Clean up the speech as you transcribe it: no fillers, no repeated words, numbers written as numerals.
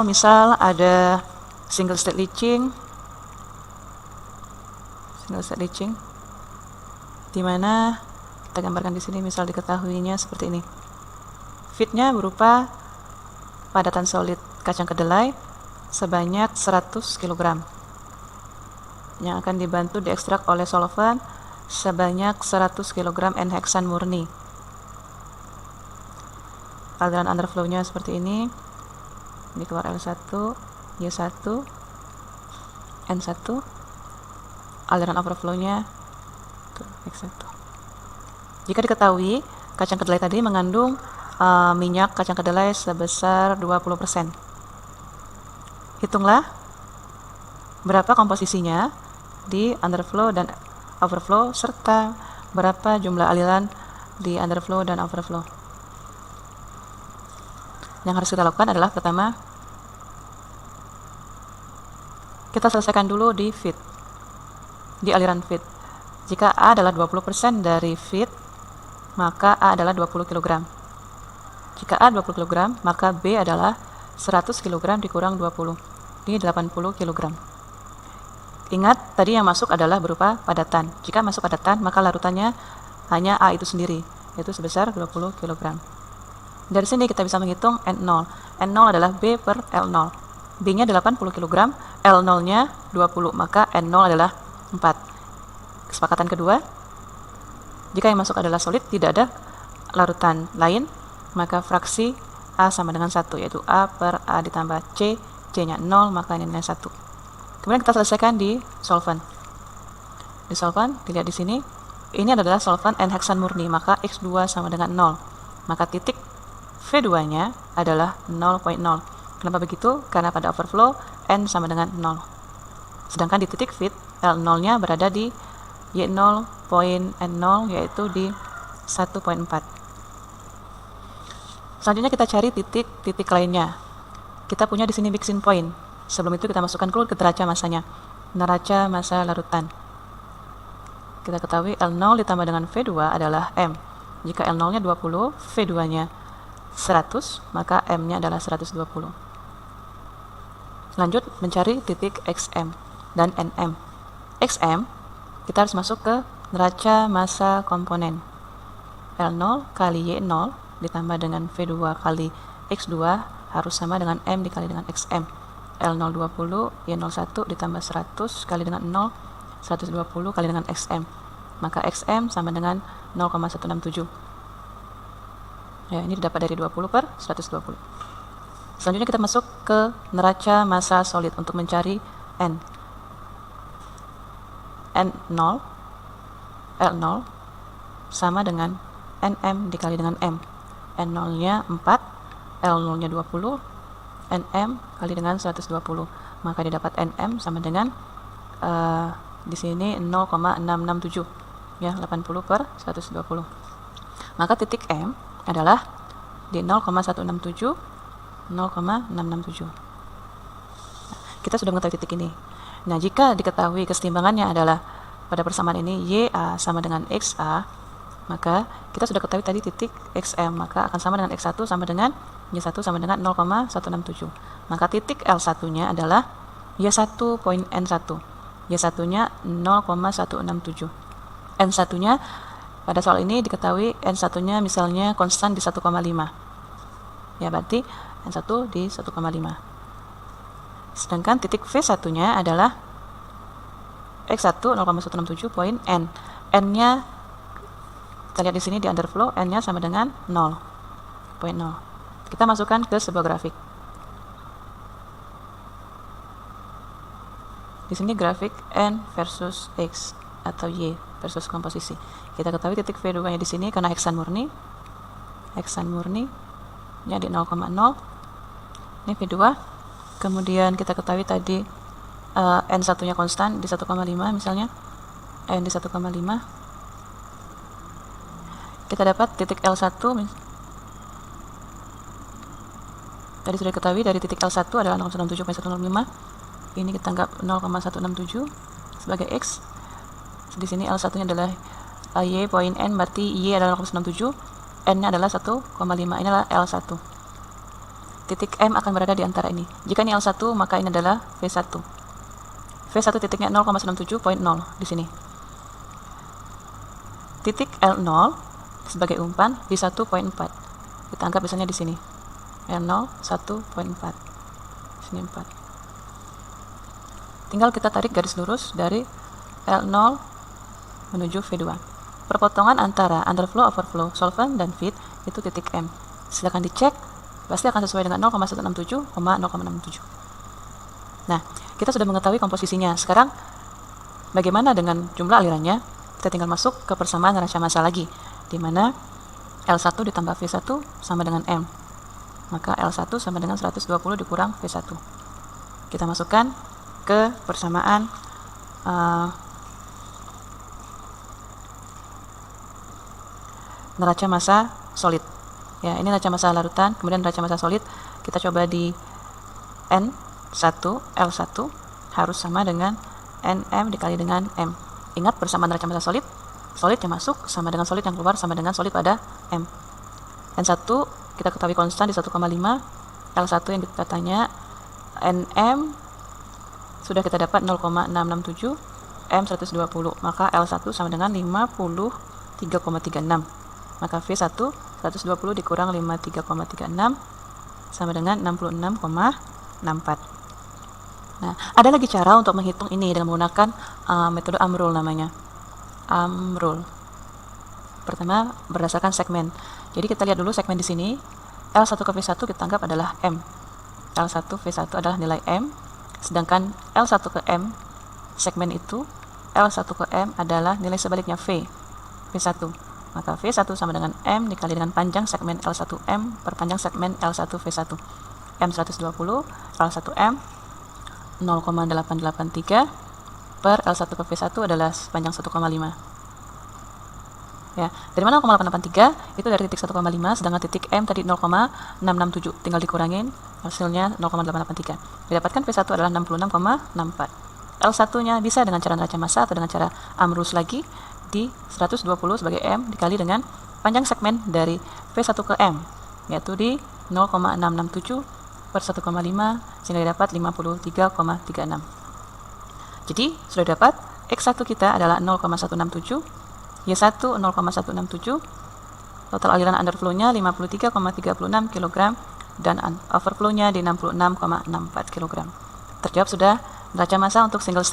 Misal ada single state leaching, di mana kita gambarkan di sini, misal diketahuinya seperti ini. Feednya berupa padatan solid kacang kedelai sebanyak 100 kg yang akan dibantu diekstrak oleh solvent sebanyak 100 kg N-heksan murni. Aliran underflow-nya seperti ini. Ini keluar L1, Y1, N1. Aliran overflow-nya X1. Jika diketahui kacang kedelai tadi mengandung minyak kacang kedelai sebesar 20%. Hitunglah berapa komposisinya di underflow dan overflow serta berapa jumlah aliran di underflow dan overflow. Yang harus kita lakukan adalah pertama, kita selesaikan dulu di feed, di aliran feed. Jika A adalah 20% dari feed, maka A adalah 20 kg. Jika A 20 kg, maka B adalah 100 kg dikurang 20, ini 80 kg. Ingat, tadi yang masuk adalah berupa padatan. Jika masuk padatan, maka larutannya hanya A itu sendiri, yaitu sebesar 20 kg. Dari sini kita bisa menghitung N0. N0 adalah B per L0. B-nya 80 kg, L0-nya 20, maka N0 adalah 4. Kesepakatan kedua, jika yang masuk adalah solid, tidak ada larutan lain, maka fraksi A sama dengan 1, yaitu A per A ditambah C, C-nya 0, maka nilainya 1. Kemudian kita selesaikan di solvent. Di solvent, dilihat di sini, ini adalah solvent N-heksan murni, maka X2 sama dengan 0. Maka titik V2-nya adalah 0,0. Kenapa begitu? Karena pada overflow N sama dengan 0. Sedangkan di titik feed, L0-nya berada di Y0.N0, yaitu di 1,4. Selanjutnya kita cari titik lainnya. Kita punya di sini mixing point. Sebelum itu kita masukkan dulu ke neraca masanya. Neraca massa larutan. Kita ketahui L0 ditambah dengan V2 adalah M. Jika L0-nya 20, V2-nya 100, maka M-nya adalah 120. Lanjut mencari titik XM dan NM. XM, kita harus masuk ke neraca massa komponen. L0 kali Y0 ditambah dengan V2 kali X2 harus sama dengan M dikali dengan XM. L0 20, Y01 ditambah 100 kali dengan 0, 120 kali dengan XM. Maka XM sama dengan 0,167. Ya, ini didapat dari 20 per 120. Selanjutnya kita masuk ke neraca massa solid untuk mencari N. N0, L0 sama dengan NM dikali dengan M. N0-nya 4, L0-nya 20, NM kali dengan 120. Maka didapat NM sama dengan di sini 0,667. Ya, 80 per 120. Maka titik M adalah di 0,167, 0,667. Kita sudah mengetahui titik ini. Nah, jika diketahui kesetimbangannya adalah pada persamaan ini YA sama dengan XA, maka kita sudah ketahui tadi titik XM, maka akan sama dengan X1 sama dengan Y1 sama dengan 0,167. Maka titik L1-nya adalah Y1.N1. Y1-nya 0,167. N1-nya pada soal ini diketahui N1-nya misalnya konstan di 1,5. Ya, berarti N1 di 1,5. Sedangkan titik V1-nya adalah X1 0,167.N. N-nya kita lihat di sini di underflow, N-nya sama dengan 0,0. Kita masukkan ke sebuah grafik. Di sini grafik N versus X atau Y versus komposisi. Kita ketahui titik V2-nya di sini karena heksan murni. Heksan murni-nya di 0,0. Ini V2. Kemudian kita ketahui tadi N1-nya konstan di 1,5 misalnya. N di 1,5. Kita dapat titik L1. Tadi sudah diketahui dari titik L1 adalah 0,167.105. Ini kita anggap 0,167 sebagai X. Di sini L1-nya adalah Y poin N, berarti Y adalah 0,167, N-nya adalah 1,5. Ini adalah L1. titik M akan berada di antara ini. Jika ini L1, maka ini adalah V1. V1 titiknya 0,97.0 di sini. Titik L0 sebagai umpan di 1.4. Kita anggap misalnya di sini. L0 1.4. Sini 4. Tinggal kita tarik garis lurus dari L0 menuju V2. Perpotongan antara underflow, overflow, solvent, dan feed itu titik M. Silakan dicek, pasti akan sesuai dengan 0,167, 0,67. Nah, kita sudah mengetahui komposisinya. Sekarang, bagaimana dengan jumlah alirannya? Kita tinggal masuk ke persamaan neraca massa lagi, di mana L1 ditambah V1 sama dengan M. Maka L1 sama dengan 120 dikurang V1. Kita masukkan ke persamaan neraca massa solid. Ya, ini neraca massa larutan, kemudian neraca massa solid kita coba di N1, L1 harus sama dengan NM dikali dengan M. Ingat persamaan neraca massa solid, solid yang masuk sama dengan solid yang keluar sama dengan solid pada M. N1 kita ketahui konstan di 1,5, L1 yang kita tanya, NM sudah kita dapat 0,667, M 120, maka L1 sama dengan 53,36. Maka V1 120 dikurang 53,36 sama dengan 66,64. Nah, ada lagi cara untuk menghitung ini dengan menggunakan metode AMRUL namanya. AMRUL. Pertama, berdasarkan segmen. Jadi kita lihat dulu segmen di sini. L1 ke V1 kita anggap adalah M. L1 V1 adalah nilai M. Sedangkan L1 ke M segmen itu, L1 ke M adalah nilai sebaliknya V1. Maka V1 sama dengan M dikali dengan panjang segmen L1M per panjang segmen L1V1. M 120, L1M 0,883 per L1 ke V1 adalah panjang 1,5. Ya, dari mana 0,883? Itu dari titik 1,5, sedangkan titik M tadi 0,667. Tinggal dikurangin, hasilnya 0,883. Didapatkan V1 adalah 66,64. L1-nya bisa dengan cara neraca massa atau dengan cara AMRUS lagi, di 120 sebagai M dikali dengan panjang segmen dari V1 ke M, yaitu di 0,667 per 1,5 sehingga dapat 53,36. Jadi sudah dapat X1 kita adalah 0,167, Y1 0,167, total aliran underflow-nya 53,36 kg dan overflow-nya di 66,64 kg. Terjawab sudah neraca massa untuk single stage.